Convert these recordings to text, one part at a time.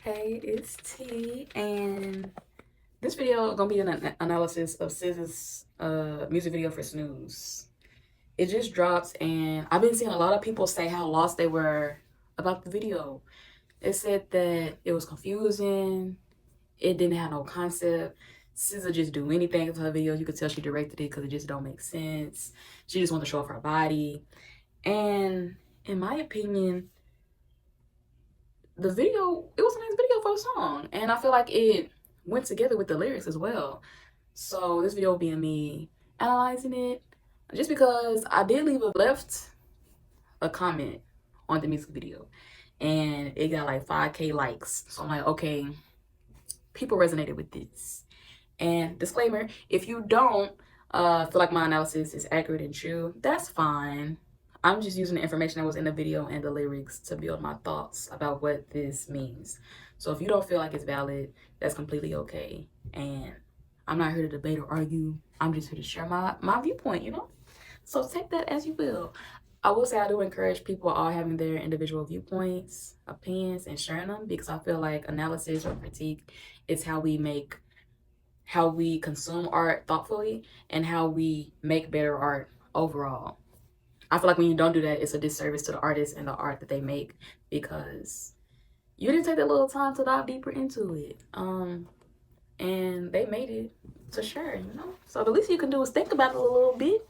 Hey, it's T, and this video gonna be an analysis of SZA's music video for Snooze. It just dropped, and I've been seeing a lot of people say how lost they were about the video. They said that it was confusing, it didn't have no concept. SZA just do anything for her video. You could tell she directed it because it just don't make sense. She just wanted to show off her body, and in my opinion, the video, it was a nice video for the song, and I feel like it went together with the lyrics as well. So this video will be me analyzing it, just because I did left a comment on the music video, and it got like 5K likes. So I'm like, okay, people resonated with this. And disclaimer, if you don't feel like my analysis is accurate and true, that's fine. I'm just using the information that was in the video and the lyrics to build my thoughts about what this means. So if you don't feel like it's valid, that's completely okay. And I'm not here to debate or argue. I'm just here to share my viewpoint, you know? So take that as you will. I will say I do encourage people all having their individual viewpoints, opinions, and sharing them, because I feel like analysis or critique is how we consume art thoughtfully and how we make better art overall. I feel like when you don't do that, it's a disservice to the artist and the art that they make, because you didn't take that little time to dive deeper into it. And they made it to share, you know? So the least you can do is think about it a little bit.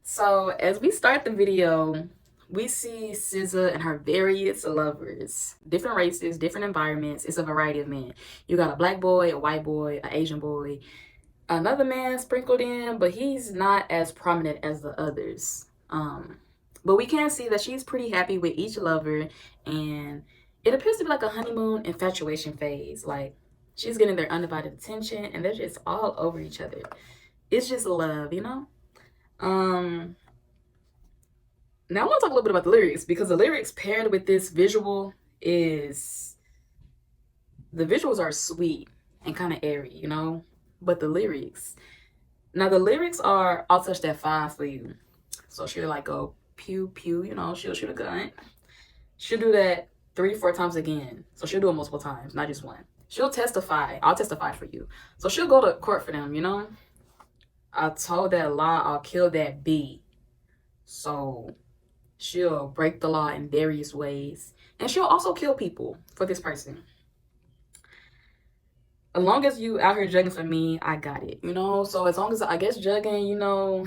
So as we start the video, we see SZA and her various lovers, different races, different environments. It's a variety of men. You got a black boy, a white boy, an Asian boy, another man sprinkled in, but he's not as prominent as the others. But we can see that she's pretty happy with each lover, and it appears to be like a honeymoon infatuation phase. Like, she's getting their undivided attention, and they're just all over each other. It's just love, you know? Now I want to talk a little bit about the lyrics, because the lyrics paired with this visual is, the visuals are sweet and kind of airy, you know? But the lyrics, now the lyrics are, I'll touch that 5 for you. So she'll like go pew pew, you know, she'll shoot a gun. She'll do that 3-4 times again. So she'll do it multiple times, not just one. She'll testify, I'll testify for you. So she'll go to court for them, you know? I told that lie, I'll kill that bee. So she'll break the law in various ways. And she'll also kill people for this person. As long as you out here jugging for me, I got it, you know? So as long as, I guess, jugging, you know,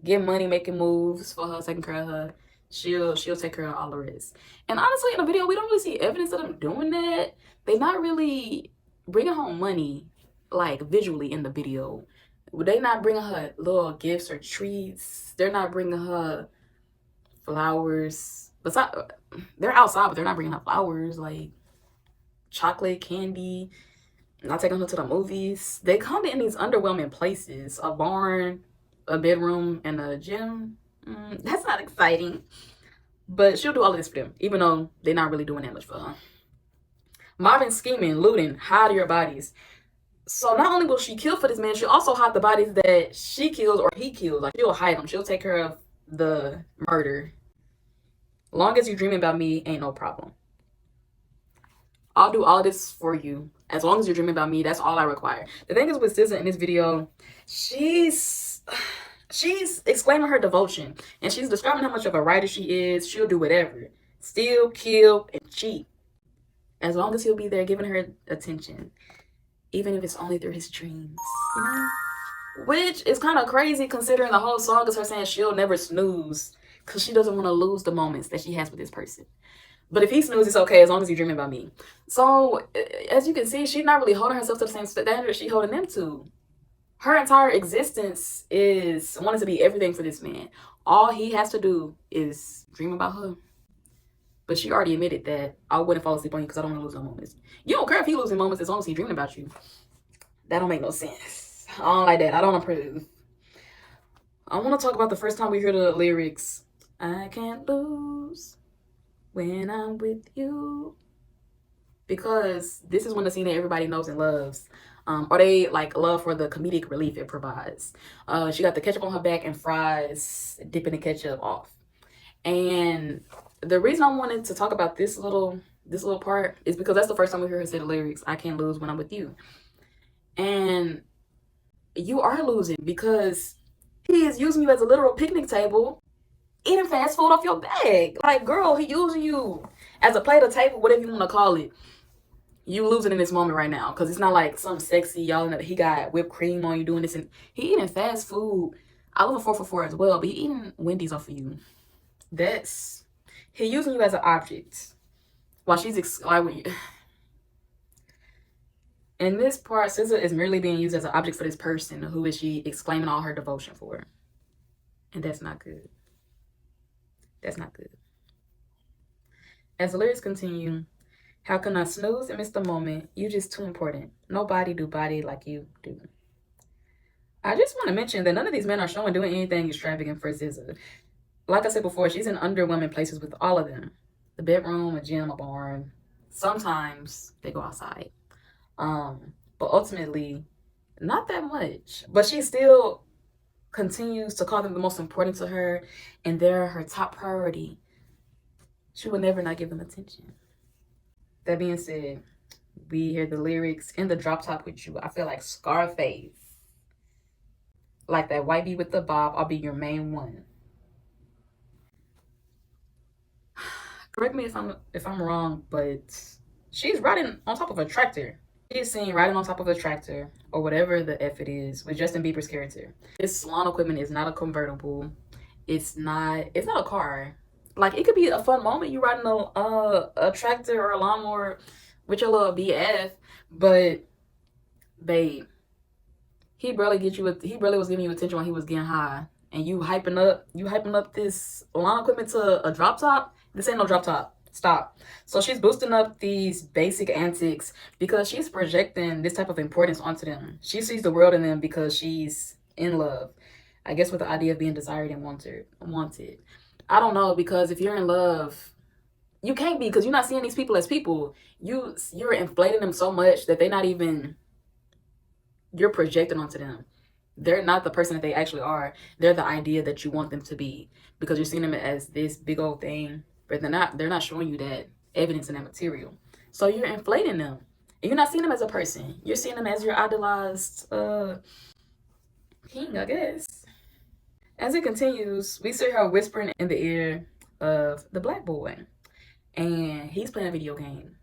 get money, making moves for her, taking care of her, she'll take care of all the rest. And honestly, in the video, we don't really see evidence of them doing that. They're not really bringing home money, like, visually in the video. They not bringing her little gifts or treats. They're not bringing her flowers. Besides, they're outside, but they're not bringing her flowers, like chocolate, candy. Not taking her to the movies. They come in these underwhelming places: a barn, a bedroom, and a gym. That's not exciting. But she'll do all of this for them, even though they're not really doing that much for her. Marvin scheming, looting, hide your bodies. So not only will she kill for this man, she'll also hide the bodies that she kills or he kills. Like, she'll hide them. She'll take care of the murder. Long as you're dreaming about me, ain't no problem. I'll do all this for you. As long as you're dreaming about me, that's all I require. The thing is with SZA in this video, she's exclaiming her devotion, and she's describing how much of a writer she is. She'll do whatever. Steal, kill, and cheat. As long as he'll be there giving her attention. Even if it's only through his dreams, you know? Which is kind of crazy, considering the whole song is her saying she'll never snooze, because she doesn't want to lose the moments that she has with this person. But if he snoozes, it's okay, as long as he's dreaming about me. So, as you can see, she's not really holding herself to the same standard she's holding them to. Her entire existence is wanting to be everything for this man. All he has to do is dream about her. But she already admitted that I wouldn't fall asleep on you because I don't want to lose no moments. You don't care if he losing moments as long as he's dreaming about you. That don't make no sense. I don't like that. I don't approve. I want to talk about the first time we hear the lyrics. I can't lose when I'm with you. Because this is when the scene that everybody knows and loves. Or they like love for the comedic relief it provides. She got the ketchup on her back and fries dipping the ketchup off. And the reason I wanted to talk about this this little part is because that's the first time we hear her say the lyrics, I can't lose when I'm with you. And you are losing because he is using you as a literal picnic table, eating fast food off your bag. Like, girl, he using you as a plate of table, whatever you want to call it. You losing in this moment right now because it's not like some sexy y'all know that he got whipped cream on you doing this, and he eating fast food. I love a 4 for 4 as well, but he eating Wendy's off of you. That's he using you as an object while she's like. In this part, SZA is merely being used as an object for this person who is she exclaiming all her devotion for, and that's not good. That's not good. As the lyrics continue, how can I snooze and miss the moment? You just too important. Nobody do body like you do. I just want to mention that none of these men are showing doing anything extravagant for SZA. Like I said before, she's in underwhelming places with all of them. The bedroom, a gym, a barn. Sometimes they go outside. But ultimately, not that much. But she still continues to call them the most important to her, and they're her top priority. She will never not give them attention. That being said, we hear the lyrics in the drop top with you. I feel like Scarface. Like that white bee with the bob, I'll be your main one. Correct me if I'm wrong, but she's riding on top of a tractor. She is seen riding on top of a tractor or whatever the F it is with Justin Bieber's character. This salon equipment is not a convertible. It's not a car. Like, it could be a fun moment you riding a tractor or a lawnmower with your little BF, but babe, he barely was giving you attention while he was getting high, and you hyping up this lawn equipment to a drop top. This ain't no drop top. Stop. So she's boosting up these basic antics because she's projecting this type of importance onto them. She sees the world in them because she's in love, I guess, with the idea of being desired and wanted. I don't know, because if you're in love, you can't be, because you're not seeing these people as people. You're inflating them so much that you're projecting onto them. They're not the person that they actually are. They're the idea that you want them to be, because you're seeing them as this big old thing, but they're not showing you that evidence in that material. So you're inflating them. And you're not seeing them as a person. You're seeing them as your idolized king, I guess. As it continues, we see her whispering in the ear of the black boy, and he's playing a video game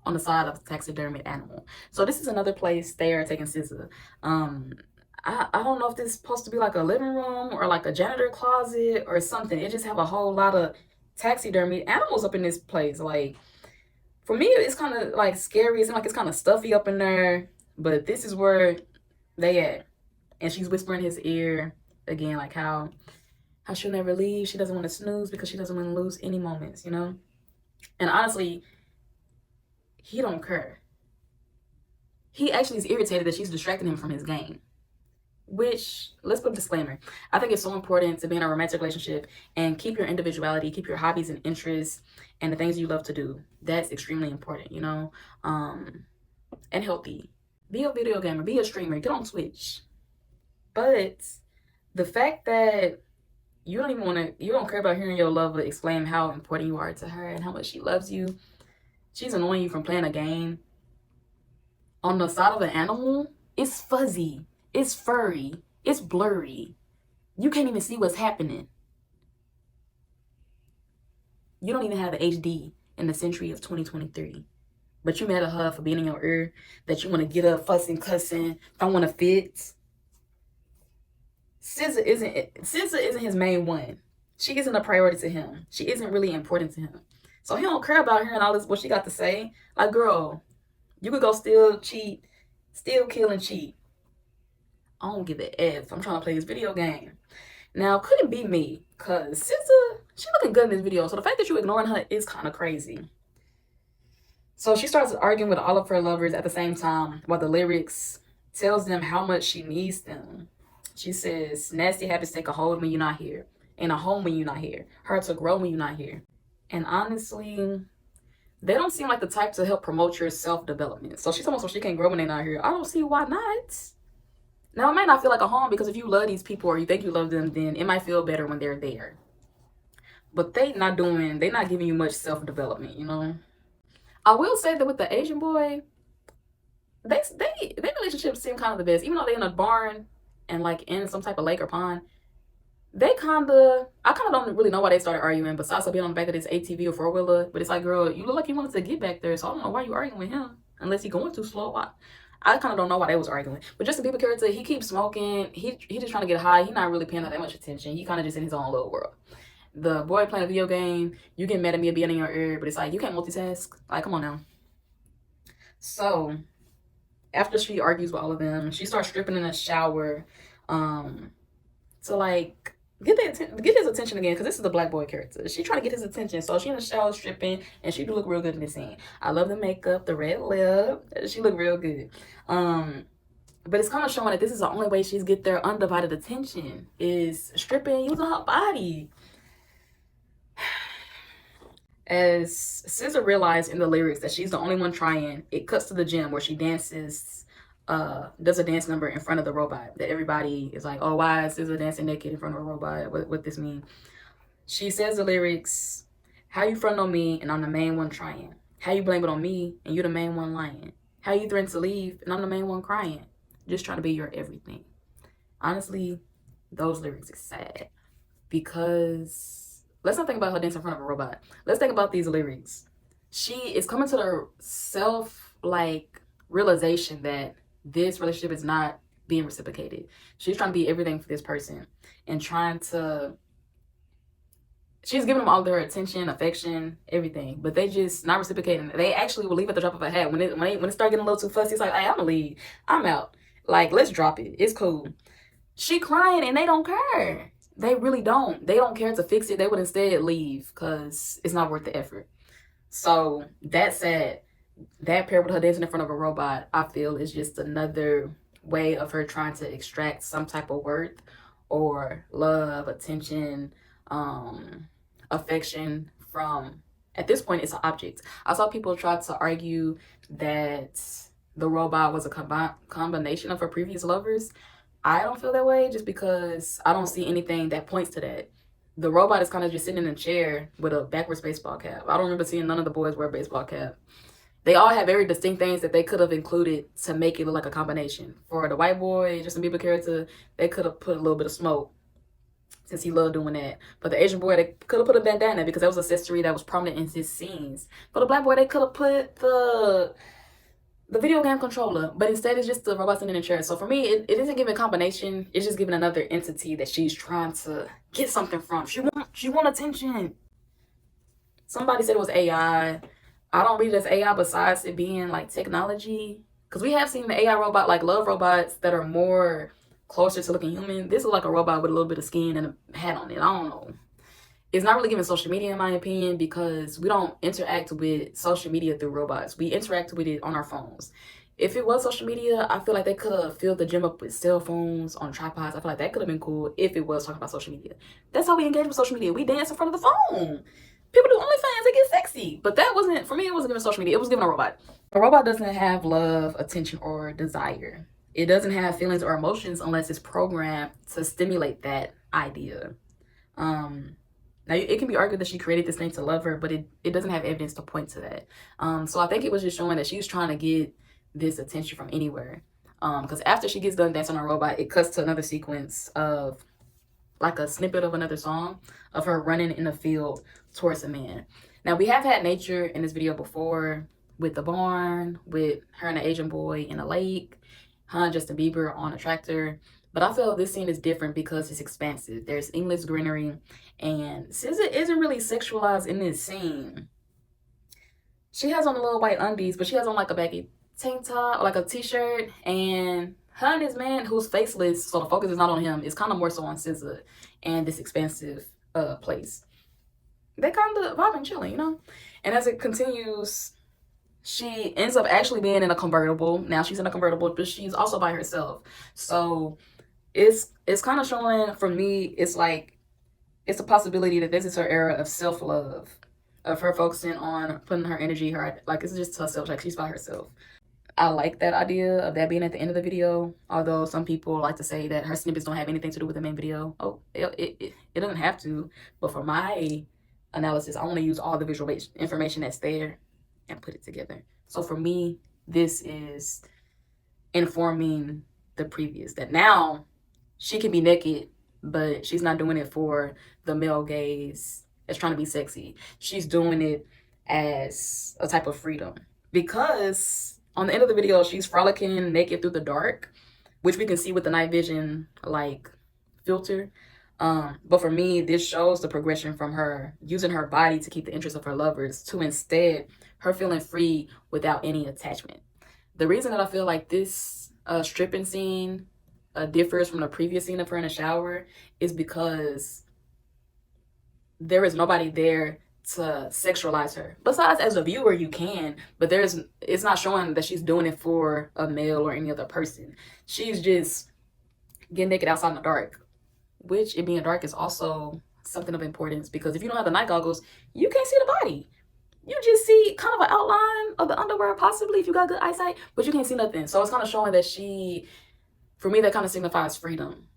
on the side of the taxidermied animal. So this is another place they are taking SZA. I don't know if this is supposed to be like a living room or like a janitor closet or something. It just have a whole lot of taxidermied animals up in this place. Like, for me, it's kind of like scary. It's like it's kind of stuffy up in there, but this is where they at. And she's whispering in his ear again, like how she'll never leave. She doesn't want to snooze because she doesn't want to lose any moments, you know? And honestly, he don't care. He actually is irritated that she's distracting him from his game. Which, let's put a disclaimer. I think it's so important to be in a romantic relationship and keep your individuality, keep your hobbies and interests and the things you love to do. That's extremely important, you know? And healthy. Be a video gamer, be a streamer, get on Twitch. But the fact that you don't care about hearing your lover exclaim how important you are to her and how much she loves you. She's annoying you from playing a game on the side of an animal. It's fuzzy. It's furry. It's blurry. You can't even see what's happening. You don't even have the HD in the century of 2023. But you mad at her for being in your ear, that you want to get up, fussing, cussing, don't want to fit. SZA isn't his main one. She isn't a priority to him. She isn't really important to him. So he don't care about hearing all this, what she got to say. Like, girl, you could go steal, cheat, steal, kill, and cheat. I don't give a F. I'm trying to play this video game. Now, could it be me? Because SZA, she looking good in this video. So the fact that you ignoring her is kind of crazy. So she starts arguing with all of her lovers at the same time while the lyrics tells them how much she needs them. She says, nasty habits take a hold when you're not here. And a home when you're not here. Hard to grow when you're not here. And honestly, they don't seem like the type to help promote your self-development. So she's talking about she can't grow when they're not here. I don't see why not. Now, it might not feel like a home because if you love these people or you think you love them, then it might feel better when they're there. But they're not giving you much self-development, you know? I will say that with the Asian boy, their relationship seem kind of the best, even though they're in a barn and like in some type of lake or pond. I kind of don't really know why they started arguing, besides being on the back of this ATV or four wheeler. But it's like, girl, you look like you wanted to get back there, so I don't know why you arguing with him unless he going too slow. I kind of don't know why they was arguing. But Justin Bieber character, he keeps smoking. He just trying to get high. He not really paying that much attention. He kind of just in his own little world. The boy playing a video game, you get mad at me being in your ear, but it's like you can't multitask. Like, come on now. So after she argues with all of them, she starts stripping in the shower, to like get his attention again, because this is the black boy character. She trying to get his attention, so she in the shower stripping, and she do look real good in this scene. I love the makeup, the red lip. She look real good. But it's kind of showing that this is the only way she's get their undivided attention is stripping, using her body. As SZA realized in the lyrics that she's the only one trying, it cuts to the gym where she dances, does a dance number in front of the robot. That everybody is like, oh, why is SZA dancing naked in front of a robot? What this mean? She says the lyrics, how you front on me and I'm the main one trying? How you blame it on me and you the main one lying? How you threaten to leave and I'm the main one crying? Just trying to be your everything. Honestly, those lyrics are sad, because let's not think about her dancing in front of a robot. Let's think about these lyrics. She is coming to the realization that this relationship is not being reciprocated. She's trying to be everything for this person and she's giving them all their attention, affection, everything, but they just not reciprocating. They actually will leave at the drop of a hat. When it start getting a little too fussy, it's like, hey, I'm gonna leave. I'm out. Like, let's drop it. It's cool. She crying and they don't care. They really don't. They don't care to fix it. They would instead leave because it's not worth the effort. So that said, that paired with her dancing in front of a robot, I feel is just another way of her trying to extract some type of worth or love, attention, affection from, at this point, it's an object. I saw people try to argue that the robot was a combination of her previous lovers. I don't feel that way, just because I don't see anything that points to that. The robot is kind of just sitting in a chair with a backwards baseball cap. I don't remember seeing none of the boys wear a baseball cap. They all have very distinct things that they could have included to make it look like a combination. For the white boy, Justin Bieber character, they could have put a little bit of smoke, since he loved doing that. For the Asian boy, they could have put a bandana because that was an accessory that was prominent in his scenes. For the black boy, they could have put the video game controller, but instead it's just the robot sitting in a chair. So for me, it isn't giving a combination. It's just giving another entity that she's trying to get something from. She want attention. Somebody said it was AI. I don't read it as AI, besides it being like technology, because we have seen the AI robot, like love robots, that are more closer to looking human. This is like a robot with a little bit of skin and a hat on it. I don't know. It's not really giving social media, in my opinion, because we don't interact with social media through robots. We interact with it on our phones. If it was social media, I feel like they could have filled the gym up with cell phones on tripods. I feel like that could have been cool if it was talking about social media. That's how we engage with social media. We dance in front of the phone. People do OnlyFans, they get sexy. But that wasn't, for me, it wasn't giving social media. It was giving a robot. A robot doesn't have love, attention, or desire. It doesn't have feelings or emotions unless it's programmed to stimulate that idea. Now, it can be argued that she created this thing to love her, but it doesn't have evidence to point to that. So I think it was just showing that she was trying to get this attention from anywhere. Because after she gets done dancing on a robot, it cuts to another sequence of like a snippet of another song of her running in the field towards a man. Now, we have had nature in this video before, with the barn, with her and the Asian boy in a lake, her and Justin Bieber on a tractor. But I feel this scene is different because it's expansive. There's endless greenery, and SZA isn't really sexualized in this scene. She has on the little white undies, but she has on like a baggy tank top, like a t-shirt, and her and this man who's faceless, so the focus is not on him, it's kind of more so on SZA and this expansive place. They kind of vibing, chilling, you know? And as it continues, she ends up actually being in a convertible. Now she's in a convertible, but she's also by herself. So it's kind of showing, for me, it's like, it's a possibility that this is her era of self-love, of her focusing on putting her energy, like, it's just herself, like she's by herself. I like that idea of that being at the end of the video, although some people like to say that her snippets don't have anything to do with the main video. Oh, it doesn't have to, but for my analysis, I want to use all the visual information that's there and put it together. So for me, this is informing the previous, that now she can be naked, but she's not doing it for the male gaze as trying to be sexy. She's doing it as a type of freedom, because on the end of the video she's frolicking naked through the dark, which we can see with the night vision like filter. But for me, this shows the progression from her using her body to keep the interest of her lovers to instead her feeling free without any attachment. The reason that I feel like this stripping scene differs from the previous scene of her in the shower is because there is nobody there to sexualize her. Besides, as a viewer, you can, but it's not showing that she's doing it for a male or any other person. She's just getting naked outside in the dark, which it being dark is also something of importance, because if you don't have the night goggles, you can't see the body. You just see kind of an outline of the underwear, possibly, if you got good eyesight, but you can't see nothing. So it's kind of showing that for me, that kind of signifies freedom,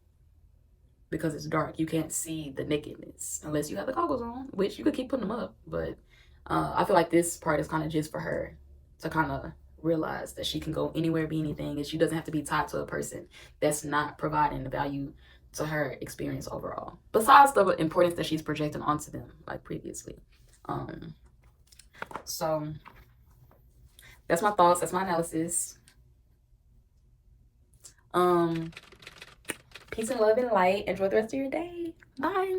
because it's dark. You can't see the nakedness unless you have the goggles on, which you could keep putting them up. But I feel like this part is kind of just for her to kind of realize that she can go anywhere, be anything, and she doesn't have to be tied to a person that's not providing the value to her experience overall, besides the importance that she's projecting onto them like previously. So that's my thoughts, that's my analysis. Peace and love and light. Enjoy the rest of your day. Bye.